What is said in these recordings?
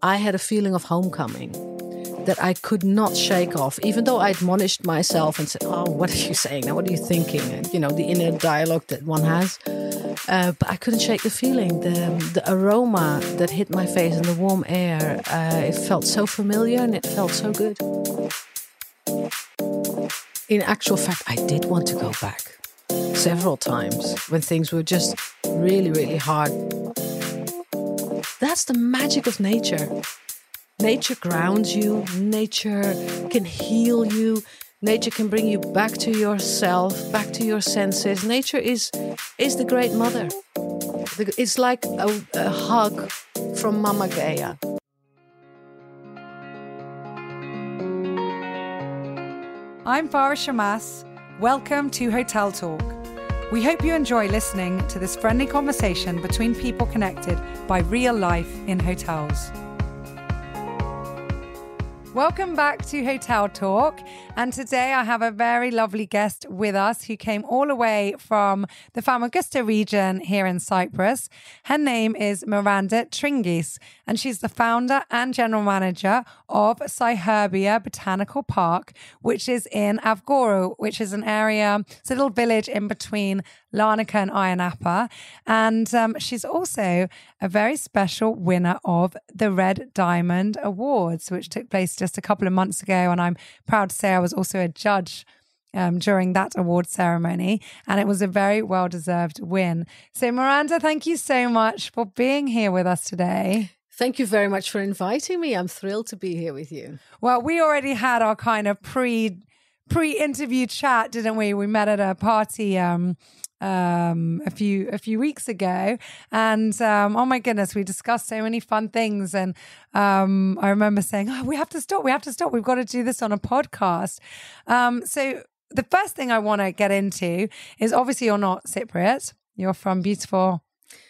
I had a feeling of homecoming that I could not shake off, even though I admonished myself and said, oh, what are you saying now? What are you thinking? And, the inner dialogue that one has. But I couldn't shake the feeling, the aroma that hit my face and the warm air. It felt so familiar and it felt so good. In actual fact, I did want to go back several times when things were just really, really hard. That's the magic of nature. Nature grounds you. Nature can heal you. Nature can bring you back to yourself, back to your senses. Nature is the great mother. It's like a hug from Mama Gaia. I'm Farah Shammas. Welcome to Hotel Talk. We hope you enjoy listening to this friendly conversation between people connected by real life in hotels. Welcome back to Hotel Talk, and today I have a very lovely guest with us who came all the way from the Famagusta region here in Cyprus. Her name is Miranda Tringis, and she's the founder and general manager of Cyherbia Botanical Park, which is in Avgorou, which is an area, it's a little village in between Larnaca and Ayia Napa. And she's also a very special winner of the Red Diamond Awards, which took place just a couple of months ago. And I'm proud to say I was also a judge during that award ceremony. And it was a very well-deserved win. So Miranda, thank you so much for being here with us today. Thank you very much for inviting me. I'm thrilled to be here with you. Well, we already had our kind of pre-interview chat, didn't we? We met at a party a few weeks ago, and oh my goodness, we discussed so many fun things. And I remember saying, "Oh, we have to stop. We've got to do this on a podcast." So the first thing I want to get into is obviously you're not Cypriot. You're from beautiful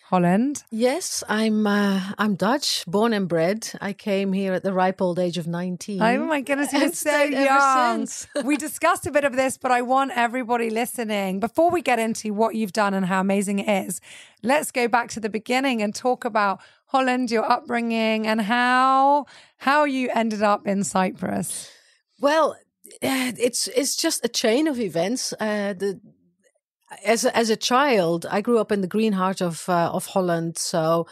Holland. Yes, I'm Dutch, born and bred. I came here at the ripe old age of 19. Oh my goodness, you're so young. We discussed a bit of this, but I want everybody listening, before we get into what you've done and how amazing it is, let's go back to the beginning and talk about Holland, your upbringing, and how you ended up in Cyprus. Well, it's just a chain of events. As a child, I grew up in the green heart of Holland, so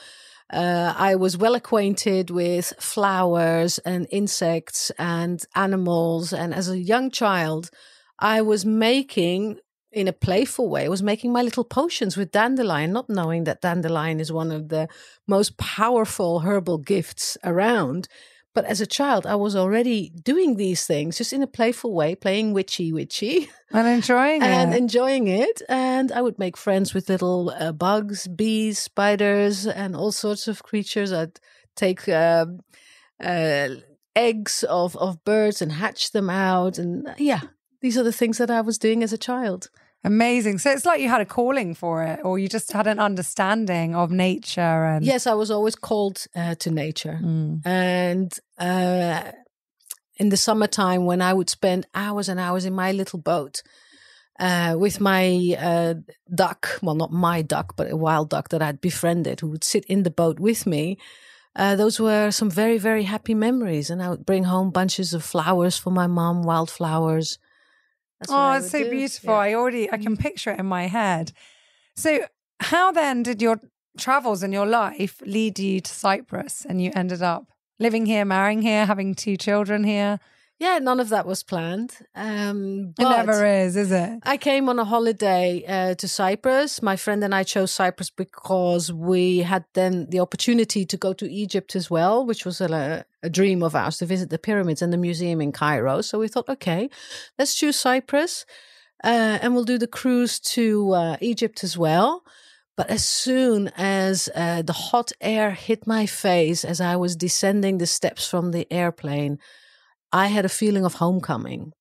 I was well acquainted with flowers and insects and animals. And as a young child, I was making, in a playful way, my little potions with dandelion, not knowing that dandelion is one of the most powerful herbal gifts around. But as a child, I was already doing these things just in a playful way, playing witchy. And enjoying it. And I would make friends with little bugs, bees, spiders, and all sorts of creatures. I'd take eggs of birds and hatch them out. And yeah, these are the things that I was doing as a child. Amazing. So it's like you had a calling for it, or you just had an understanding of nature. And yes, I was always called to nature. And in the summertime, when I would spend hours and hours in my little boat with my duck, well, not my duck, but a wild duck that I'd befriended, who would sit in the boat with me. Those were some very, very happy memories. And I would bring home bunches of flowers for my mom, wildflowers. It's so beautiful. Yeah. I can picture it in my head. So how then did your travels and your life lead you to Cyprus, and you ended up living here, marrying here, having 2 children here? Yeah, none of that was planned. It never is it? I came on a holiday to Cyprus. My friend and I chose Cyprus because we had then the opportunity to go to Egypt as well, which was a dream of ours, to visit the pyramids and the museum in Cairo. So we thought, okay, let's choose Cyprus and we'll do the cruise to Egypt as well. But as soon as the hot air hit my face as I was descending the steps from the airplane, I had a feeling of homecoming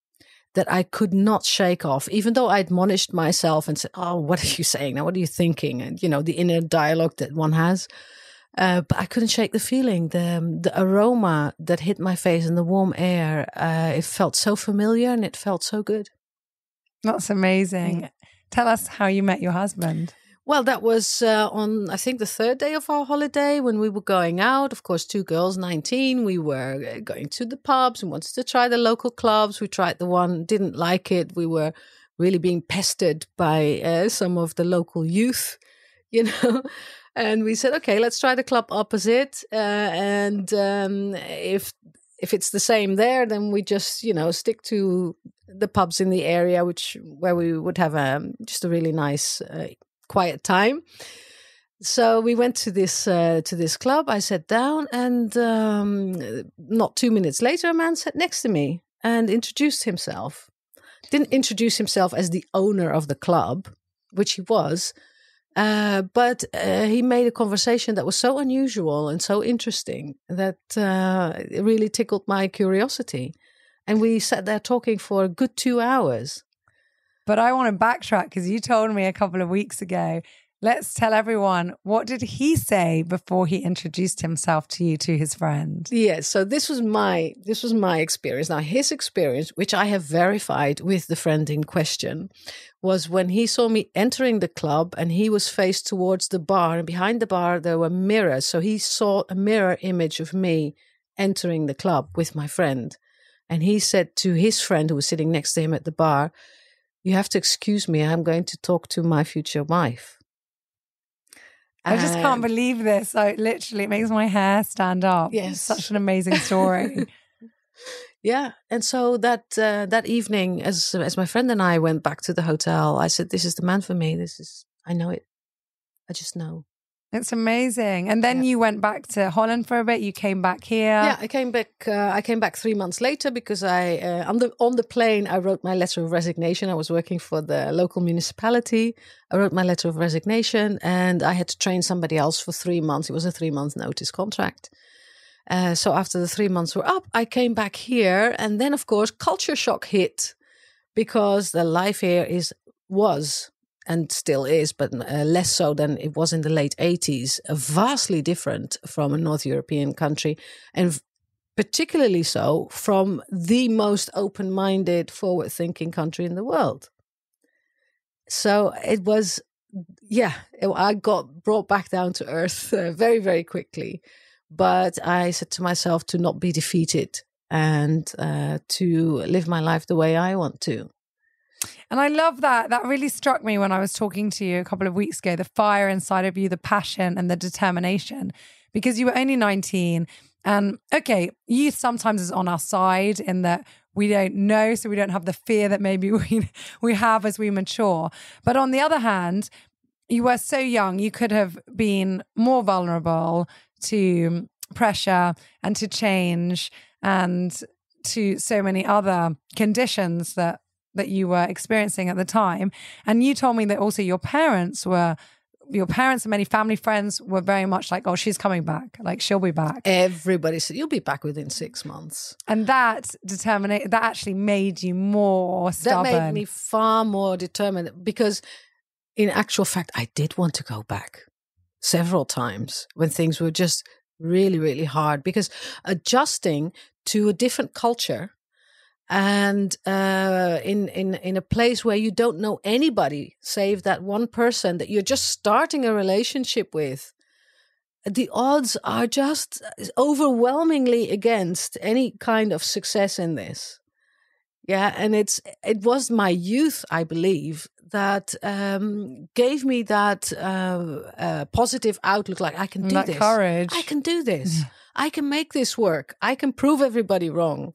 that I could not shake off, even though I admonished myself and said, oh, what are you saying now? What are you thinking? And, the inner dialogue that one has. But I couldn't shake the feeling, the aroma that hit my face and the warm air. It felt so familiar and it felt so good. That's amazing. Tell us how you met your husband. Well, that was on, I think, the third day of our holiday when we were going out. Of course, two girls, 19. We were going to the pubs and wanted to try the local clubs. We tried the one, didn't like it. We were really being pestered by some of the local youth, you know. And we said, okay, let's try the club opposite. And if it's the same there, then we just, stick to the pubs in the area, where we would have just a really nice, quiet time. So we went to this club. I sat down, and not 2 minutes later, a man sat next to me and introduced himself. Didn't introduce himself as the owner of the club, which he was, but he made a conversation that was so unusual and so interesting that it really tickled my curiosity. And we sat there talking for a good 2 hours. But I want to backtrack because you told me a couple of weeks ago. Let's tell everyone, what did he say before he introduced himself to you, to his friend? Yes, so this was my experience. Now, his experience, which I have verified with the friend in question, was when he saw me entering the club and he was faced towards the bar, and behind the bar there were mirrors. So he saw a mirror image of me entering the club with my friend. And he said to his friend who was sitting next to him at the bar, "You have to excuse me, I'm going to talk to my future wife." I just can't believe this. Literally, it makes my hair stand up. Yes. It's such an amazing story. Yeah. And so that evening, as my friend and I went back to the hotel, I said, "This is the man for me. I know it. I just know." It's amazing. And then you went back to Holland for a bit. You came back here. Yeah, I came back 3 months later because on the plane I wrote my letter of resignation. I was working for the local municipality. I wrote my letter of resignation, and I had to train somebody else for 3 months. It was a 3-month notice contract. So after the 3 months were up, I came back here, and then of course culture shock hit because the life here was. And still is, but less so than it was in the late 80s, vastly different from a North European country, and particularly so from the most open-minded, forward-thinking country in the world. So it was, I got brought back down to earth very, very quickly. But I said to myself to not be defeated and to live my life the way I want to. And I love that. That really struck me when I was talking to you a couple of weeks ago, the fire inside of you, the passion and the determination, because you were only 19. And okay, youth sometimes is on our side in that we don't know, so we don't have the fear that maybe we have as we mature. But on the other hand, you were so young, you could have been more vulnerable to pressure and to change and to so many other conditions that you were experiencing at the time. And you told me that also your parents and many family friends were very much like, "Oh, she's coming back. Like, she'll be back." Everybody said, "You'll be back within 6 months." And that actually made you more stubborn. That made me far more determined because in actual fact, I did want to go back several times when things were just really, really hard, because adjusting to a different culture and in a place where you don't know anybody save that one person that you're just starting a relationship with, the odds are just overwhelmingly against any kind of success in this. Yeah, and it was my youth, I believe, that gave me that positive outlook, like I can do this. Courage. I can do this. I can make this work. I can prove everybody wrong.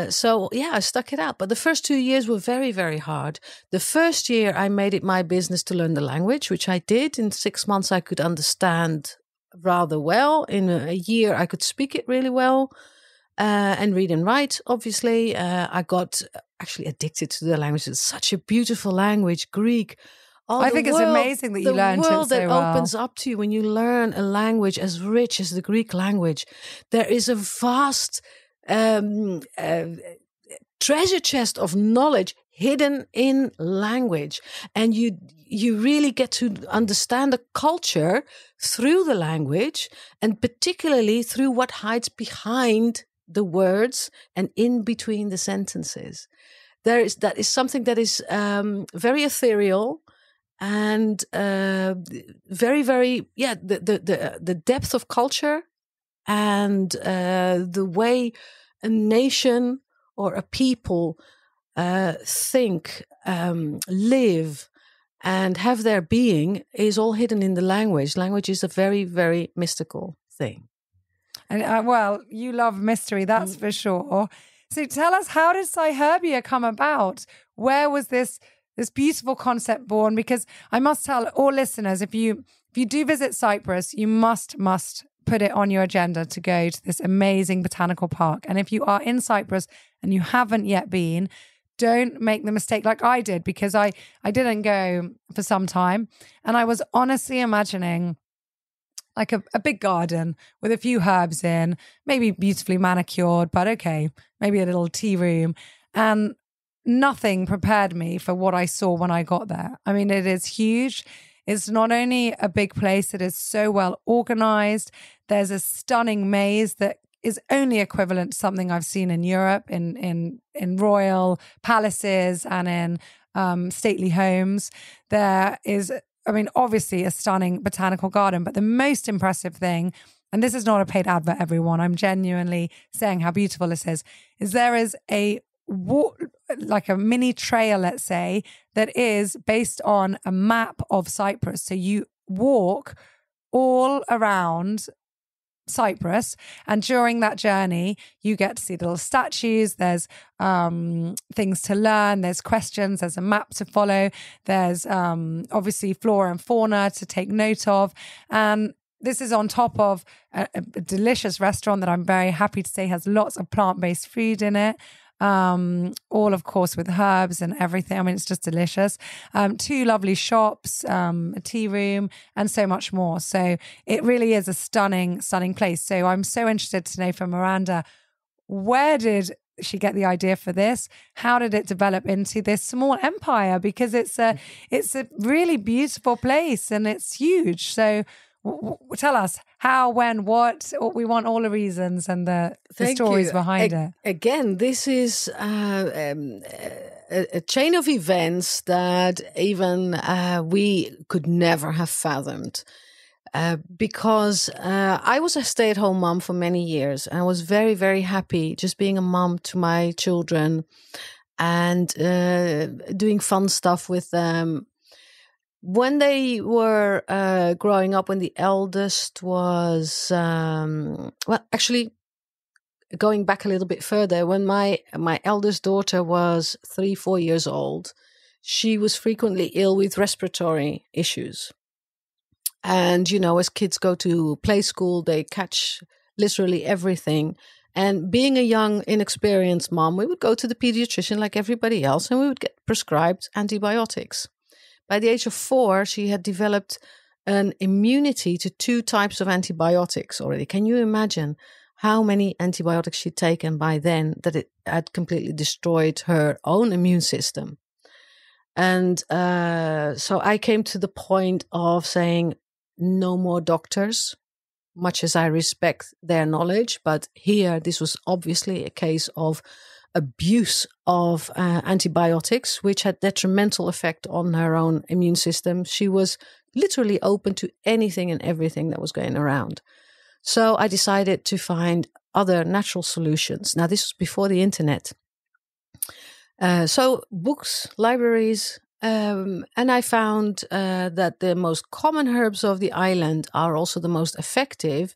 So I stuck it out. But the first 2 years were very, very hard. The first year I made it my business to learn the language, which I did. In 6 months, I could understand rather well. In a year, I could speak it really well and read and write, obviously. I got actually addicted to the language. It's such a beautiful language, Greek. I think it's amazing that you learned it so well. The world that opens up to you when you learn a language as rich as the Greek language. There is a vast treasure chest of knowledge hidden in language, and you really get to understand the culture through the language, and particularly through what hides behind the words and in between the sentences. That is something that is very ethereal and very, very, the depth of culture and the way a nation or a people think, live, and have their being is all hidden in the language. Language is a very, very mystical thing. And well, you love mystery, that's for sure. So tell us, how did Cyherbia come about? Where was this beautiful concept born? Because I must tell all listeners, if you do visit Cyprus, you must put it on your agenda to go to this amazing botanical park. And if you are in Cyprus and you haven't yet been, don't make the mistake like I did, because I didn't go for some time. And I was honestly imagining like a big garden with a few herbs in, maybe beautifully manicured, but okay, maybe a little tea room. And nothing prepared me for what I saw when I got there. I mean, it is huge. It's not only a big place, it is so well organized. There's a stunning maze that is only equivalent to something I've seen in Europe, in royal palaces and in stately homes. There is, I mean, obviously a stunning botanical garden, but the most impressive thing, and this is not a paid advert, everyone, I'm genuinely saying how beautiful this is there is like a mini trail, let's say, that is based on a map of Cyprus. So you walk all around Cyprus, and during that journey you get to see little statues, there's things to learn, there's questions, there's a map to follow, there's obviously flora and fauna to take note of, and this is on top of a delicious restaurant that I'm very happy to say has lots of plant-based food in it. All of course with herbs and everything. I mean, it's just delicious. 2 lovely shops, a tea room, and so much more. So it really is a stunning, stunning place. So I'm so interested to know from Miranda, where did she get the idea for this? How did it develop into this small empire? Because it's a really beautiful place and it's huge. So tell us how, when, what. We want all the reasons and the stories behind it. Again, this is a chain of events that even we could never have fathomed. Because I was a stay-at-home mom for many years, and I was very, very happy just being a mom to my children and doing fun stuff with them. When they were growing up, when the eldest was, actually going back a little bit further, when my eldest daughter was 3-4 years old, she was frequently ill with respiratory issues. And, you know, as kids go to play school, they catch literally everything. And being a young, inexperienced mom, we would go to the pediatrician like everybody else, and we would get prescribed antibiotics. By the age of 4, she had developed an immunity to 2 types of antibiotics already. Can you imagine how many antibiotics she'd taken by then, that it had completely destroyed her own immune system? And so I came to the point of saying, no more doctors, much as I respect their knowledge. But here, this was obviously a case of abuse of antibiotics, which had detrimental effect on her own immune system. She was literally open to anything and everything that was going around. So I decided to find other natural solutions. Now, this was before the internet. So books, libraries, and I found that the most common herbs of the island are also the most effective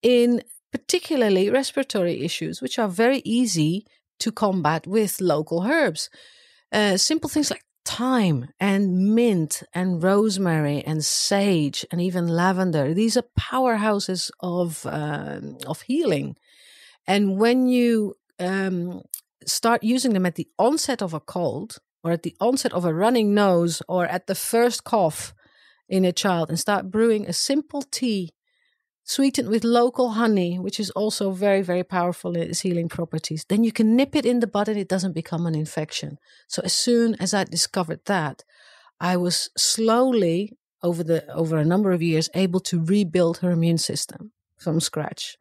in particularly respiratory issues, which are very easy to combat with local herbs. Simple things like thyme and mint and rosemary and sage and even lavender. These are powerhouses of healing. And when you start using them at the onset of a cold, or at the onset of a running nose, or at the first cough in a child, and start brewing a simple tea sweetened with local honey, which is also very, very powerful in its healing properties, then you can nip it in the bud and it doesn't become an infection. So as soon as I discovered that, I was slowly, over a number of years, able to rebuild her immune system from scratch.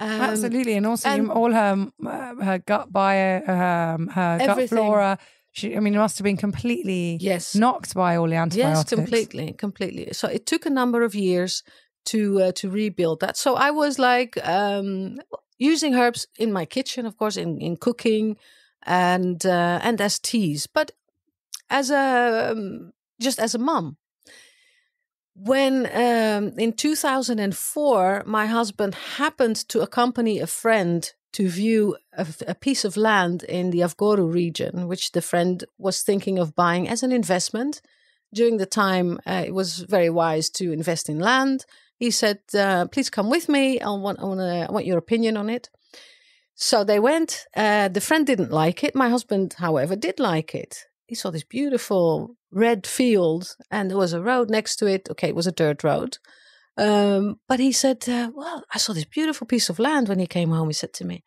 Absolutely. And also all her gut bio, her gut flora, it must have been completely knocked by all the antibiotics. Yes, completely. So it took a number of years to rebuild that. So I was like using herbs in my kitchen, of course, in cooking and as teas, but as just as a mum. When in 2004, my husband happened to accompany a friend to view a piece of land in the Avgorou region, which the friend was thinking of buying as an investment. During the time, it was very wise to invest in land. He said, please come with me. I want your opinion on it. So they went. The friend didn't like it. My husband, however, did like it. He saw this beautiful red field and there was a road next to it. Okay, it was a dirt road. But he said, well, I saw this beautiful piece of land when he came home. He said to me,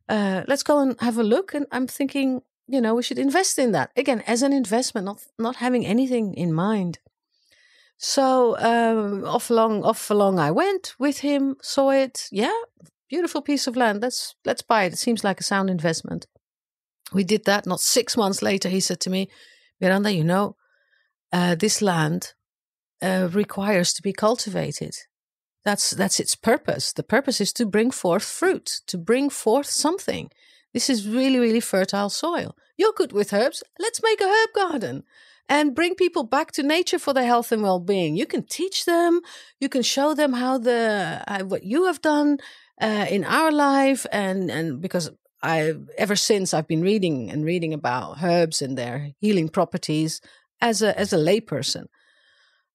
let's go and have a look. And I'm thinking, we should invest in that. Again, as an investment, not having anything in mind. So off along I went with him, saw it. Yeah, beautiful piece of land. Let's buy it. It seems like a sound investment. We did that. Not 6 months later, he said to me, Miranda, this land requires to be cultivated. That's its purpose. The purpose is to bring forth fruit, to bring forth something. This is really, really fertile soil. You're good with herbs. Let's make a herb garden and bring people back to nature for their health and well-being. You can teach them. You can show them how what you have done in our life, and because ever since I've been reading about herbs and their healing properties as a layperson.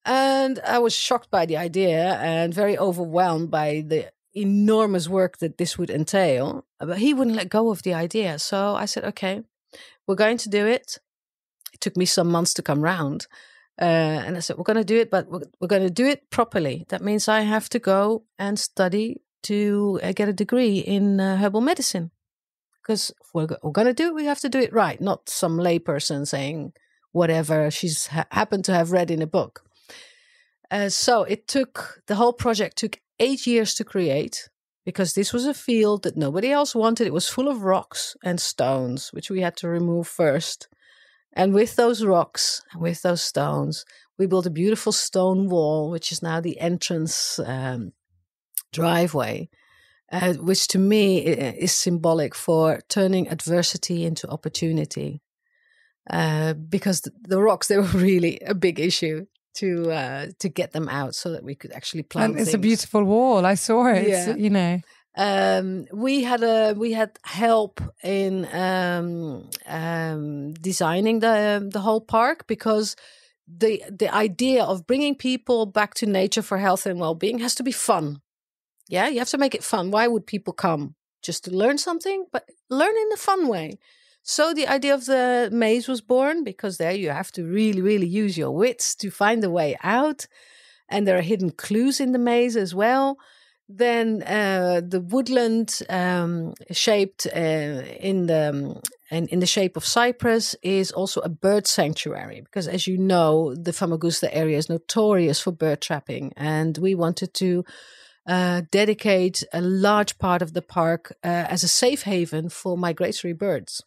And I was shocked by the idea and very overwhelmed by the enormous work that this would entail. But he wouldn't let go of the idea. So I said, okay, we're going to do it. It took me some months to come round. And I said, we're going to do it, but we're going to do it properly. That means I have to go and study to get a degree in herbal medicine. Because if we're going to do it, we have to do it right, not some layperson saying whatever she's happened to have read in a book. So the whole project took 8 years to create, because this was a field that nobody else wanted. It was full of rocks and stones, which we had to remove first. And with those rocks, and with those stones, we built a beautiful stone wall, which is now the entrance driveway. Which to me is symbolic for turning adversity into opportunity. Because the rocks, they were really a big issue to get them out so that we could actually plant and it's things. A beautiful wall. I saw it. Yeah. We had help in designing the whole park, because the idea of bringing people back to nature for health and well-being has to be fun. Yeah, you have to make it fun. Why would people come? Just to learn something, but learn in a fun way. So the idea of the maze was born, because there you have to really, really use your wits to find the way out. And there are hidden clues in the maze as well. Then the woodland shaped in the shape of Cyprus is also a bird sanctuary, because as you know, the Famagusta area is notorious for bird trapping. And we wanted to dedicate a large part of the park as a safe haven for migratory birds,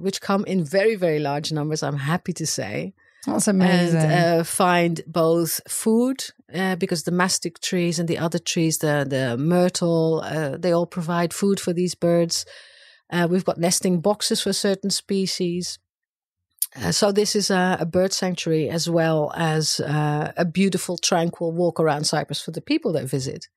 which come in very, very large numbers, I'm happy to say. That's amazing. And find both food, because the mastic trees and the other trees, the myrtle, they all provide food for these birds. We've got nesting boxes for certain species. So this is a bird sanctuary, as well as a beautiful, tranquil walk around Cyprus for the people that visit.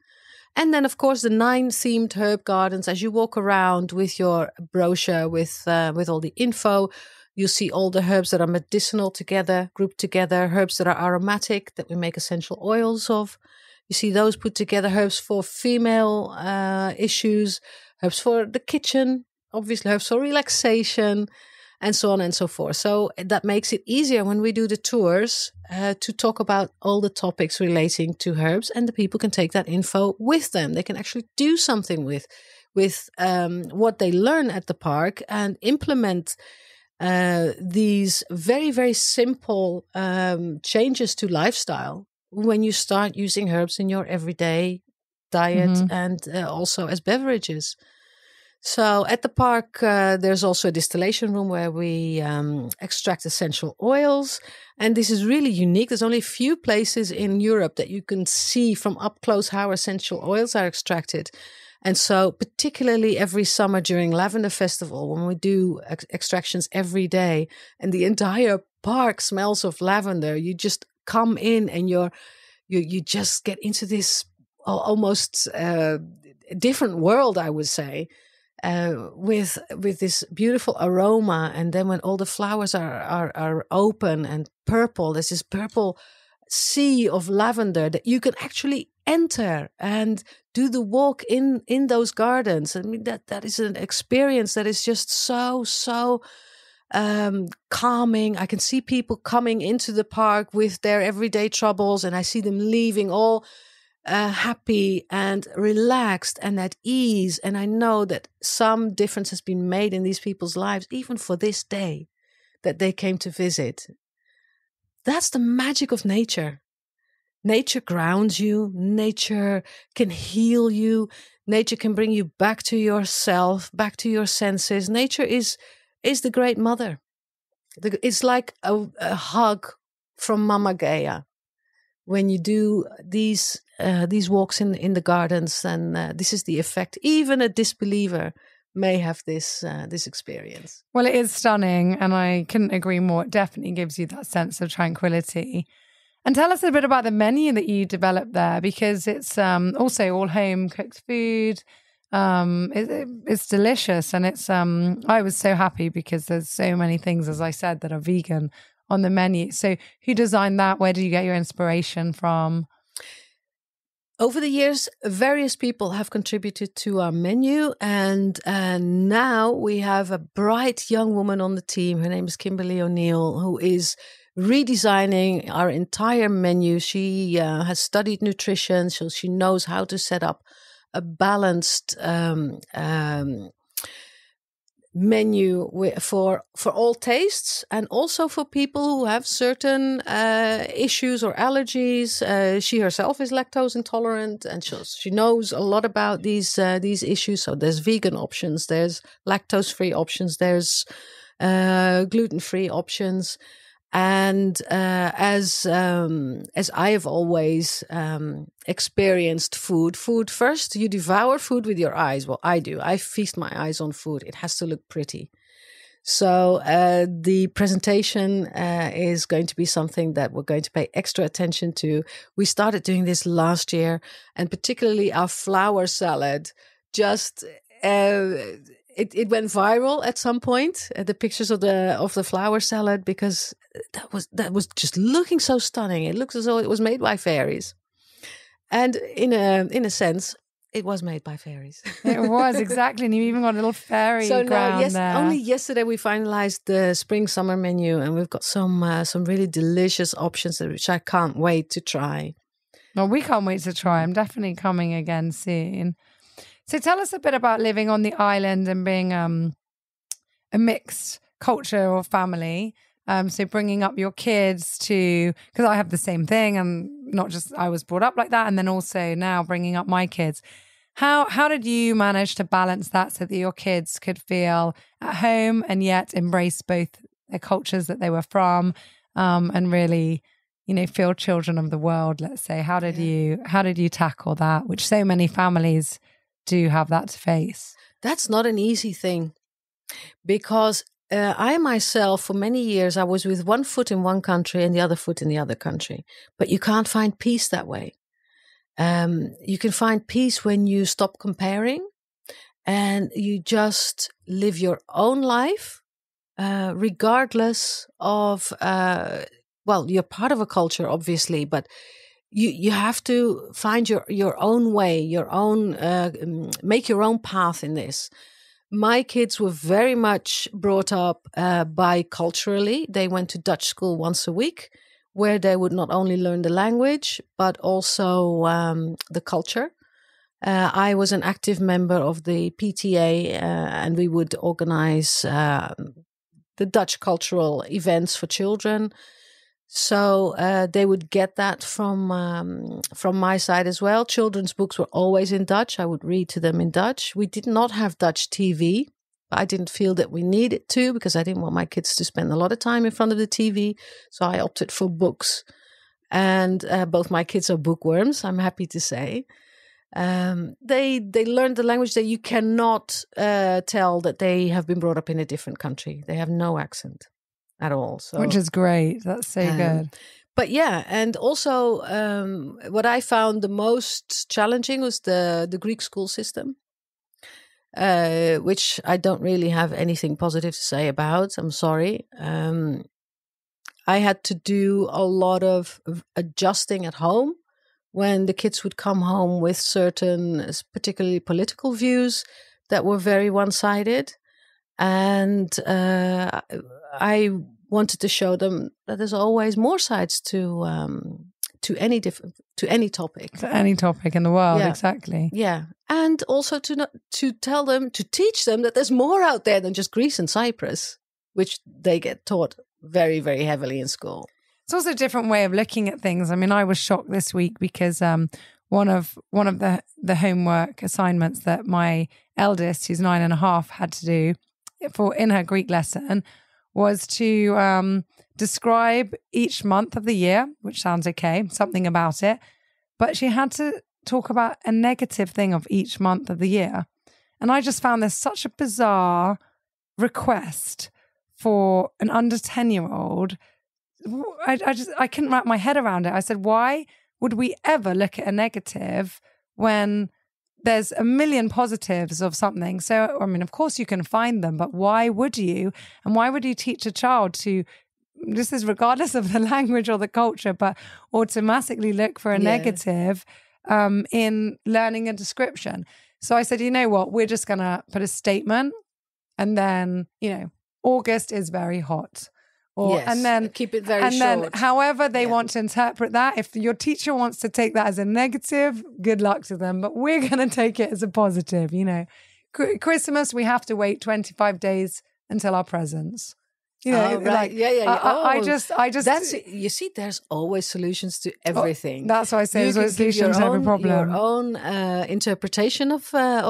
And then, of course, the 9 themed herb gardens. As you walk around with your brochure with all the info, you'll see all the herbs that are medicinal together, grouped together, herbs that are aromatic, that we make essential oils of. You see those put together, herbs for female issues, herbs for the kitchen, obviously herbs for relaxation, and so on and so forth. So that makes it easier when we do the tours to talk about all the topics relating to herbs, and the people can take that info with them. They can actually do something with what they learn at the park and implement these very, very simple changes to lifestyle when you start using herbs in your everyday diet and also as beverages. So at the park, there's also a distillation room where we extract essential oils. And this is really unique. There's only a few places in Europe that you can see from up close how essential oils are extracted. And so particularly every summer during Lavender Festival, when we do extractions every day and the entire park smells of lavender, you just come in and you just get into this almost different world, I would say. With this beautiful aroma, and then when all the flowers are open and purple, there's this purple sea of lavender that you can actually enter and do the walk in those gardens. I mean that is an experience that is just so calming. I can see people coming into the park with their everyday troubles, and I see them leaving all happy and relaxed and at ease. And I know that some difference has been made in these people's lives, even for this day that they came to visit. That's the magic of nature. Nature grounds you. Nature can heal you. Nature can bring you back to yourself, back to your senses. Nature is the great mother. It's like a hug from Mama Gaia. When you do these walks in the gardens, and this is the effect. Even a disbeliever may have this experience. Well, it is stunning, and I couldn't agree more. It definitely gives you that sense of tranquility. And tell us a bit about the menu that you developed there, because it's also all home cooked food. It's delicious, and it's I was so happy because there's so many things, as I said, that are vegan on the menu. So who designed that? Where did you get your inspiration from? Over the years, various people have contributed to our menu, and now we have a bright young woman on the team. Her name is Kimberly O'Neill, who is redesigning our entire menu. She has studied nutrition, so she knows how to set up a balanced menu for all tastes, and also for people who have certain issues or allergies. She herself is lactose intolerant, and she knows a lot about these issues. So there's vegan options, there's lactose-free options, there's gluten-free options. And as I have always experienced food first, you devour food with your eyes. Well, I do. I feast my eyes on food. It has to look pretty. So the presentation is going to be something that we're going to pay extra attention to. We started doing this last year, and particularly our flower salad just... It went viral at some point, the pictures of the flower salad, because that was just looking so stunning. It looks as though it was made by fairies, and in a sense, it was made by fairies. It was, exactly, and you even got a little fairy ground there. Only yesterday we finalized the spring-summer menu, and we've got some really delicious options which I can't wait to try. Well, we can't wait to try. I'm definitely coming again soon. So tell us a bit about living on the island and being a mixed culture or family. So bringing up your kids to, because I have the same thing, and not just I was brought up like that, and then also now bringing up my kids. How did you manage to balance that so that your kids could feel at home and yet embrace both the cultures that they were from, and really, feel children of the world, let's say? How did you tackle that, which so many families do have that to face? That's not an easy thing, because I myself, for many years, I was with one foot in one country and the other foot in the other country. But you can't find peace that way. You can find peace when you stop comparing and you just live your own life, regardless of, you're part of a culture, obviously, but you have to find your own way, make your own path in this. My kids were very much brought up biculturally. They went to Dutch school once a week, where they would not only learn the language, but also the culture. I was an active member of the PTA, and we would organize the Dutch cultural events for children. So they would get that from my side as well. Children's books were always in Dutch. I would read to them in Dutch. We did not have Dutch TV. I didn't feel that we needed to, because I didn't want my kids to spend a lot of time in front of the TV. So I opted for books. And both my kids are bookworms, I'm happy to say. They learned the language that you cannot tell that they have been brought up in a different country. They have no accent at all. So, which is great. That's so good. But yeah, and also what I found the most challenging was the Greek school system, which I don't really have anything positive to say about. I'm sorry. I had to do a lot of adjusting at home when the kids would come home with certain, particularly political views that were very one-sided. And I wanted to show them that there's always more sides to any topic. To any topic in the world, Yeah. exactly. Yeah. And also to tell them, to teach them that there's more out there than just Greece and Cyprus, which they get taught very, very heavily in school. It's also a different way of looking at things. I mean, I was shocked this week because one of the homework assignments that my eldest, who's 9.5, had to do in her Greek lesson was to describe each month of the year, which sounds okay, something about it. But she had to talk about a negative thing of each month of the year. And I just found this such a bizarre request for an under 10-year-old. I couldn't wrap my head around it. I said, why would we ever look at a negative when there's a million positives of something? So, I mean, of course you can find them, but why would you? And why would you teach a child to, this is regardless of the language or the culture, but automatically look for a negative in learning a description? So I said, you know what, we're just going to put a statement, and then, August is very hot. And then keep it very short. And then however they want to interpret that, if your teacher wants to take that as a negative, good luck to them. But we're going to take it as a positive, Christmas, we have to wait 25 days until our presents. Right. Like, I just that's, you see, there's always solutions to everything. That's why I say there's always solutions to every problem. Your own interpretation of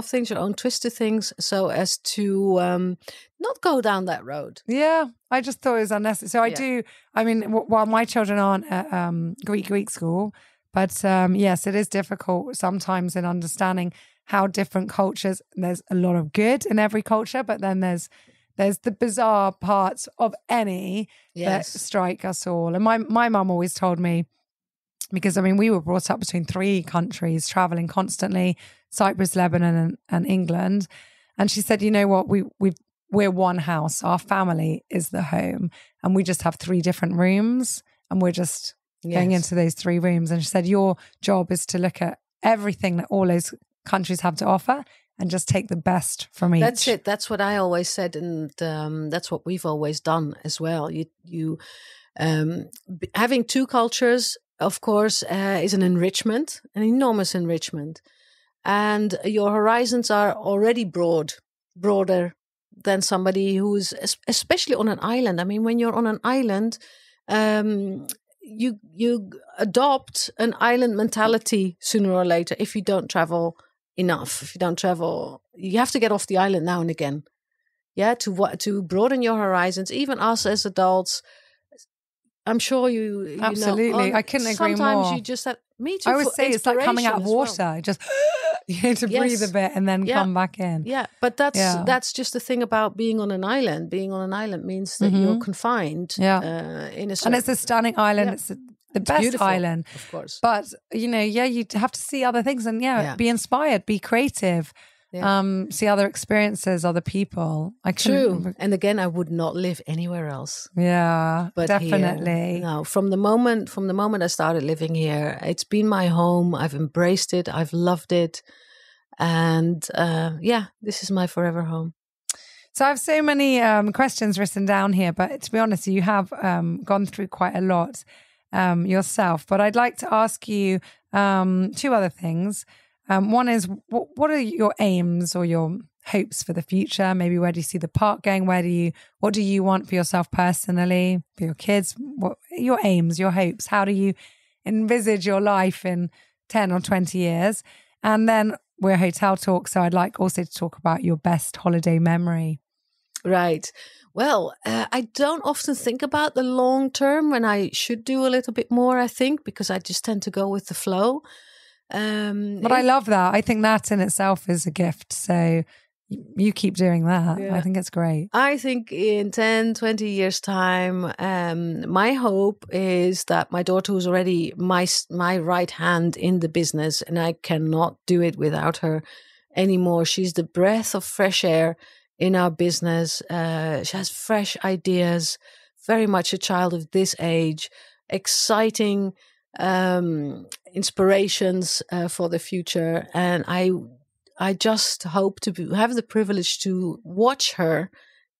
things, your own twist to things, so as to not go down that road. Yeah, I just thought it was unnecessary. So I do. I mean, while my children aren't at Greek school, but yes, it is difficult sometimes in understanding how different cultures. There's a lot of good in every culture, but then there's the bizarre parts of any that strike us all. And my mum always told me, because I mean, we were brought up between 3 countries, traveling constantly, Cyprus, Lebanon, and England. And she said, you know what, we're one house. Our family is the home, and we just have 3 different rooms, and we're just going into those 3 rooms. And she said, your job is to look at everything that all those countries have to offer and just take the best from each. That's it. That's what I always said, and that's what we've always done as well. You having 2 cultures, of course, is an enrichment, an enormous enrichment, and your horizons are already broader than somebody who's, especially on an island. I mean, when you're on an island, you adopt an island mentality sooner or later if you don't travel enough. If you don't travel, you have to get off the island now and again. Yeah, to broaden your horizons. Even us as adults, I'm sure you absolutely. I couldn't agree more. Sometimes you just have. Me too. I always say it's like coming out of water. Well. Just you need to breathe a bit and then come back in. Yeah, but that's just the thing about being on an island. Being on an island means that you're confined. In a certain, and it's a stunning island. Yeah. It's the best beautiful, island, of course. But you have to see other things and be inspired, be creative. See other experiences, other people. True. And again, I would not live anywhere else. Yeah, but definitely. Here, no, from the moment I started living here, it's been my home. I've embraced it. I've loved it. And this is my forever home. So I have so many questions written down here, but to be honest, you have gone through quite a lot yourself. But I'd like to ask you 2 other things. One is, what are your aims or your hopes for the future? Maybe where do you see the park going? What do you want for yourself personally, for your kids? What your aims, your hopes? How do you envisage your life in 10 or 20 years? And then we're Hotel Talk, so I'd like also to talk about your best holiday memory. Right. Well, I don't often think about the long term when I should do a little bit more, I think, because I just tend to go with the flow. But I love that. I think that in itself is a gift. So you keep doing that. Yeah. I think it's great. I think in 10, 20 years' time, my hope is that my daughter, who's already my right hand in the business, and I cannot do it without her anymore. She's the breath of fresh air in our business. She has fresh ideas, very much a child of this age, exciting inspirations for the future. And I just hope to have the privilege to watch her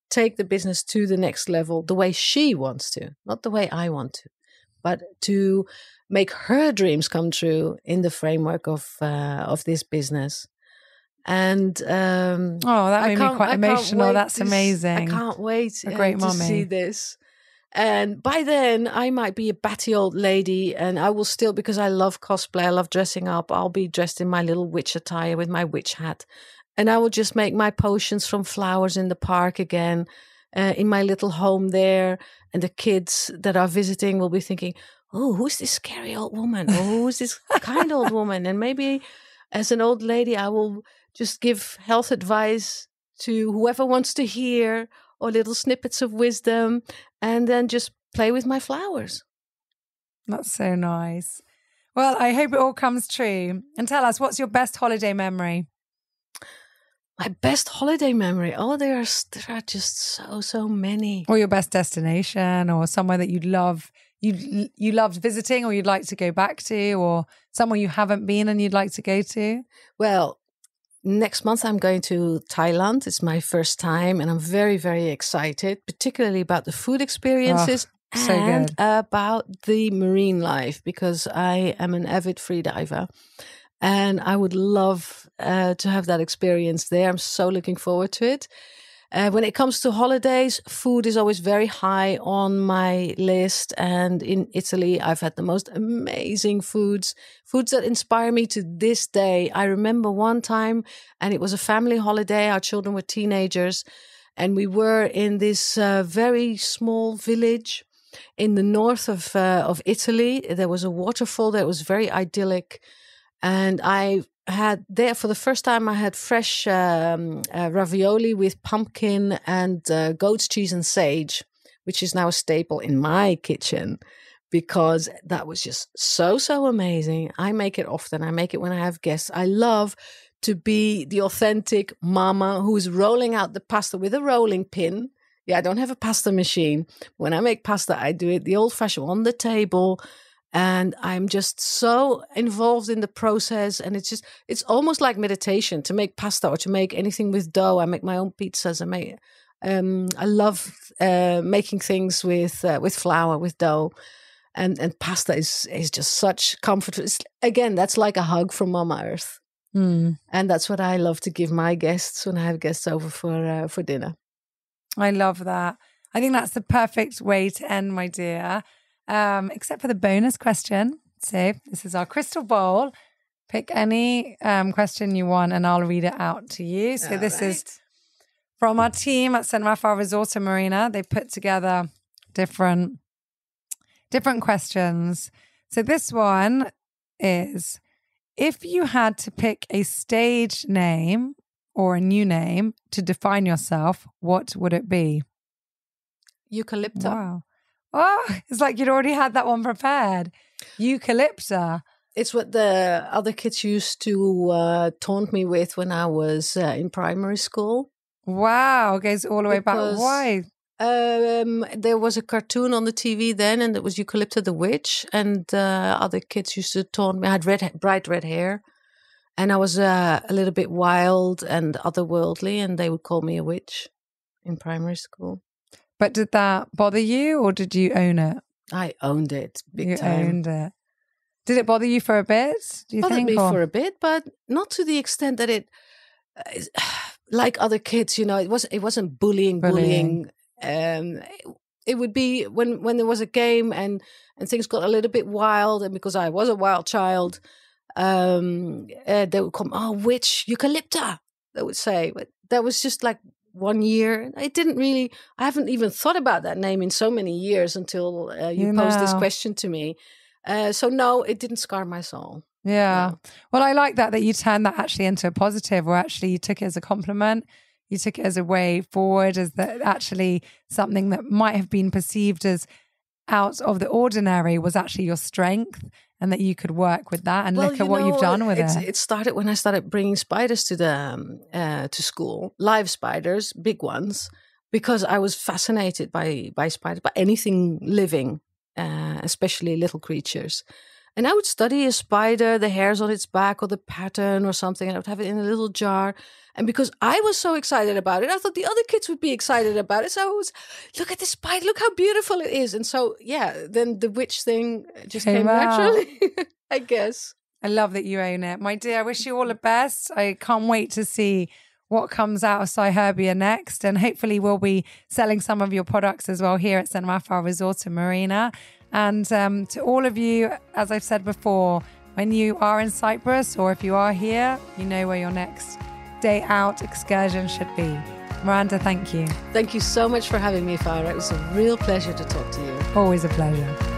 take the business to the next level the way she wants to, not the way I want to, but to make her dreams come true in the framework of this business. And that made me quite emotional. That's amazing. I can't wait a great to see this. And by then I might be a batty old lady, and I will still, because I love cosplay, I love dressing up, I'll be dressed in my little witch attire with my witch hat, and I will just make my potions from flowers in the park again, in my little home there. And the kids that are visiting will be thinking, oh, who's this scary old woman? Oh, who's this kind old woman? And maybe as an old lady, I will just give health advice to whoever wants to hear, or little snippets of wisdom, and then just play with my flowers. That's so nice. Well, I hope it all comes true. And tell us, what's your best holiday memory? My best holiday memory? Oh, there are just so many. Or your best destination, or somewhere that you'd love, you loved visiting, or you'd like to go back to, or somewhere you haven't been and you'd like to go to? Well, next month I'm going to Thailand. It's my first time, and I'm very, very excited, particularly about the food experiences and about the marine life, because I am an avid freediver, and I would love to have that experience there. I'm so looking forward to it. When it comes to holidays, food is always very high on my list. And in Italy, I've had the most amazing foods that inspire me to this day. I remember one time, and it was a family holiday. Our children were teenagers, and we were in this very small village in the north of Italy. There was a waterfall that was very idyllic. And I had there, for the first time, I had fresh ravioli with pumpkin and goat's cheese and sage, which is now a staple in my kitchen, because that was just so amazing. I make it often. I make it when I have guests. I love to be the authentic mama who's rolling out the pasta with a rolling pin. Yeah, I don't have a pasta machine. When I make pasta, I do it the old-fashioned on the table. And I'm just so involved in the process. And it's almost like meditation to make pasta or to make anything with dough. I make my own pizzas. I love making things with flour, with dough. And pasta is just such comfort. Again, that's like a hug from Mama Earth. And that's what I love to give my guests when I have guests over for dinner. I love that. I think that's the perfect way to end, my dear. Except for the bonus question. So this is our crystal bowl. Pick any question you want and I'll read it out to you. So this is from our team at St. Raphael Resort in Marina. They put together different questions. So this one is, if you had to pick a stage name or a new name to define yourself, what would it be? Eucalypta. Wow. Oh, it's like you'd already had that one prepared. Eucalypta. It's what the other kids used to taunt me with when I was in primary school. Wow, it goes all the way back. Why? There was a cartoon on the TV then, and it was Eucalypta the Witch, and other kids used to taunt me. I had bright red hair, and I was a little bit wild and otherworldly, and they would call me a witch in primary school. But did that bother you, or did you own it? I owned it big time. You owned it. Did it bother you for a bit, do you think? Bothered me for a bit, but not to the extent that it... like other kids, you know, it wasn't bullying. It would be when there was a game and things got a little bit wild, and because I was a wild child, they would come, oh, witch, eucalypta, they would say. But that was just like 1 year. I haven't even thought about that name in so many years until you posed this question to me. So no, it didn't scar my soul. Yeah. No. Well, I like that you turned that actually into a positive, or actually you took it as a compliment. You took it as a way forward, as that actually something that might have been perceived as out of the ordinary was actually your strength, and that you could work with that. And look at what you've done with it. It started when I started bringing spiders to school, live spiders, big ones, because I was fascinated by spiders, by anything living, especially little creatures. And I would study a spider, the hairs on its back or the pattern or something, and I would have it in a little jar. And because I was so excited about it, I thought the other kids would be excited about it. So I was, look at this spider, look how beautiful it is. And so, then the witch thing just came naturally, I guess. I love that you own it. My dear, I wish you all the best. I can't wait to see what comes out of Cyherbia next. And hopefully we'll be selling some of your products as well here at St. Raphael Resort in Marina. And to all of you, as I've said before, when you are in Cyprus or if you are here, you know where your next day out excursion should be. Miranda, thank you. Thank you so much for having me, Farah. It was a real pleasure to talk to you. Always a pleasure.